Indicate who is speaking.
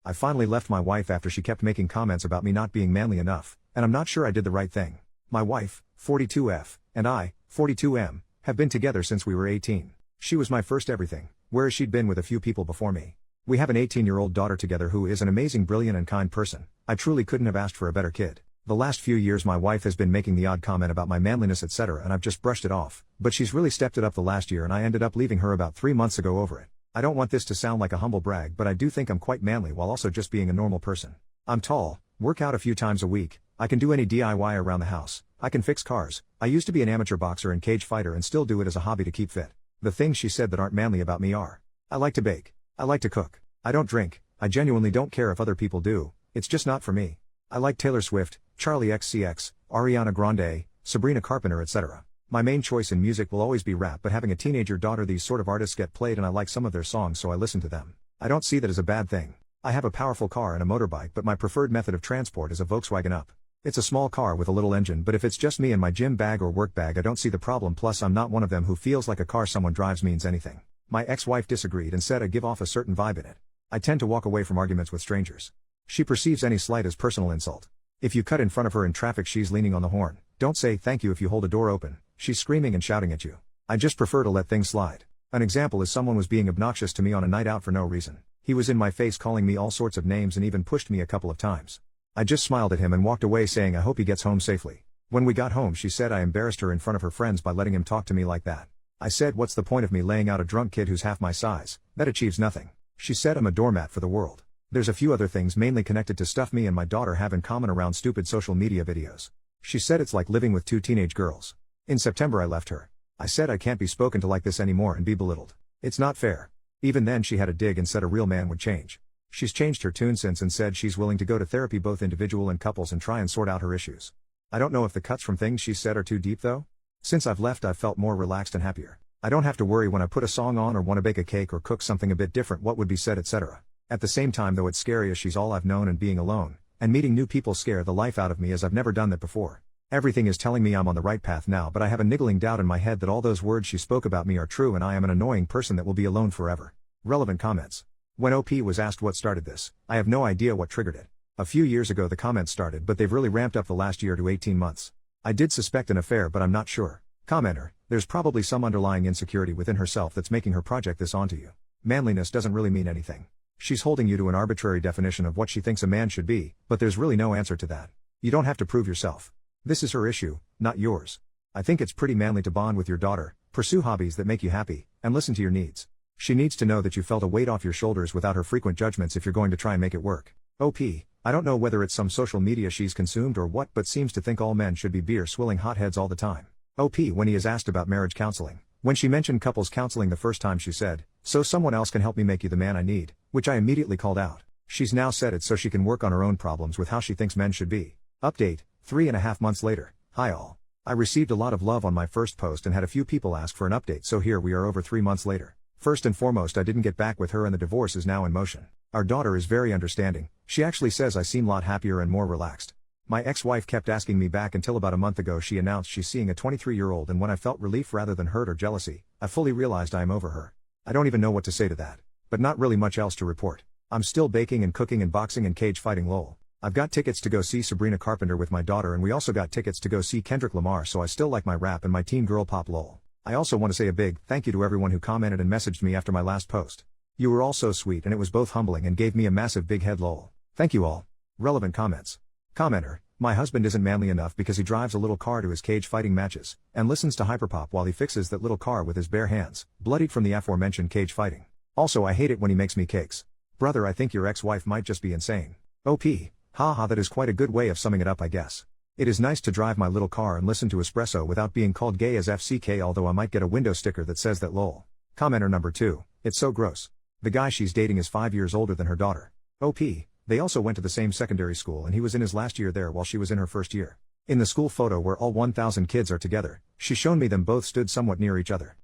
Speaker 1: I finally left my wife after she kept making comments about me not being manly enough, and I'm not sure I did the right thing. My wife, 42F, and I, 42M, have been together since we were 18. She was my first everything, whereas she'd been with a few people before me. We have an 18-year-old daughter together who is an amazing, brilliant and kind person. I truly couldn't have asked for a better kid. The last few years my wife has been making the odd comment about my manliness etc. and I've just brushed it off, but she's really stepped it up the last year and I ended up leaving her about 3 months ago over it. I don't want this to sound like a humble brag, but I do think I'm quite manly while also just being a normal person. I'm tall, work out a few times a week, I can do any DIY around the house, I can fix cars, I used to be an amateur boxer and cage fighter and still do it as a hobby to keep fit. The things she said that aren't manly about me are: I like to bake, I like to cook, I don't drink, I genuinely don't care if other people do, it's just not for me. I like Taylor Swift, Charlie XCX, Ariana Grande, Sabrina Carpenter etc. My main choice in music will always be rap, but having a teenager daughter, these sort of artists get played and I like some of their songs so I listen to them. I don't see that as a bad thing. I have a powerful car and a motorbike, but my preferred method of transport is a Volkswagen Up. It's a small car with a little engine, but if it's just me and my gym bag or work bag I don't see the problem, plus I'm not one of them who feels like a car someone drives means anything. My ex-wife disagreed and said I give off a certain vibe in it. I tend to walk away from arguments with strangers. She perceives any slight as personal insult. If you cut in front of her in traffic she's leaning on the horn. Don't say thank you if you hold a door open. She's screaming and shouting at you. I just prefer to let things slide. An example is someone was being obnoxious to me on a night out for no reason. He was in my face calling me all sorts of names and even pushed me a couple of times. I just smiled at him and walked away saying I hope he gets home safely. When we got home she said I embarrassed her in front of her friends by letting him talk to me like that. I said what's the point of me laying out a drunk kid who's half my size, that achieves nothing. She said I'm a doormat for the world. There's a few other things mainly connected to stuff me and my daughter have in common around stupid social media videos. She said it's like living with two teenage girls. In September I left her. I said I can't be spoken to like this anymore and be belittled. It's not fair. Even then she had a dig and said a real man would change. She's changed her tune since and said she's willing to go to therapy, both individual and couples, and try and sort out her issues. I don't know if the cuts from things she said are too deep though. Since I've left I've felt more relaxed and happier. I don't have to worry when I put a song on or want to bake a cake or cook something a bit different what would be said etc. At the same time though it's scary as she's all I've known and being alone, and meeting new people scare the life out of me as I've never done that before. Everything is telling me I'm on the right path now, but I have a niggling doubt in my head that all those words she spoke about me are true and I am an annoying person that will be alone forever. Relevant comments. When OP was asked what started this, I have no idea what triggered it. A few years ago the comments started, but they've really ramped up the last year to 18 months. I did suspect an affair but I'm not sure. Commenter, there's probably some underlying insecurity within herself that's making her project this onto you. Manliness doesn't really mean anything. She's holding you to an arbitrary definition of what she thinks a man should be, but there's really no answer to that. You don't have to prove yourself. This is her issue, not yours. I think it's pretty manly to bond with your daughter, pursue hobbies that make you happy, and listen to your needs. She needs to know that you felt a weight off your shoulders without her frequent judgments if you're going to try and make it work. OP, I don't know whether it's some social media she's consumed or what, but seems to think all men should be beer swilling hotheads all the time. OP, when he is asked about marriage counseling. When she mentioned couples counseling the first time she said, so someone else can help me make you the man I need, which I immediately called out. She's now said it so she can work on her own problems with how she thinks men should be. Update, 3.5 months later. Hi all. I received a lot of love on my first post and had a few people ask for an update, so here we are over 3 months later. First and foremost, I didn't get back with her and the divorce is now in motion. Our daughter is very understanding. She actually says I seem a lot happier and more relaxed. My ex-wife kept asking me back until about a month ago she announced she's seeing a 23-year-old, and when I felt relief rather than hurt or jealousy, I fully realized I am over her. I don't even know what to say to that. But not really much else to report. I'm still baking and cooking and boxing and cage fighting lol. I've got tickets to go see Sabrina Carpenter with my daughter, and we also got tickets to go see Kendrick Lamar, so I still like my rap and my teen girl pop lol. I also want to say a big thank you to everyone who commented and messaged me after my last post. You were all so sweet and it was both humbling and gave me a massive big head lol. Thank you all. Relevant comments. Commenter, my husband isn't manly enough because he drives a little car to his cage fighting matches, and listens to hyperpop while he fixes that little car with his bare hands, bloodied from the aforementioned cage fighting. Also I hate it when he makes me cakes. Brother, I think your ex-wife might just be insane. OP, haha, that is quite a good way of summing it up I guess. It is nice to drive my little car and listen to espresso without being called gay as FCK, although I might get a window sticker that says that lol. Commenter number 2, it's so gross. The guy she's dating is 5 years older than her daughter. OP, they also went to the same secondary school and he was in his last year there while she was in her first year. In the school photo where all 1,000 kids are together, she's shown me them both stood somewhat near each other.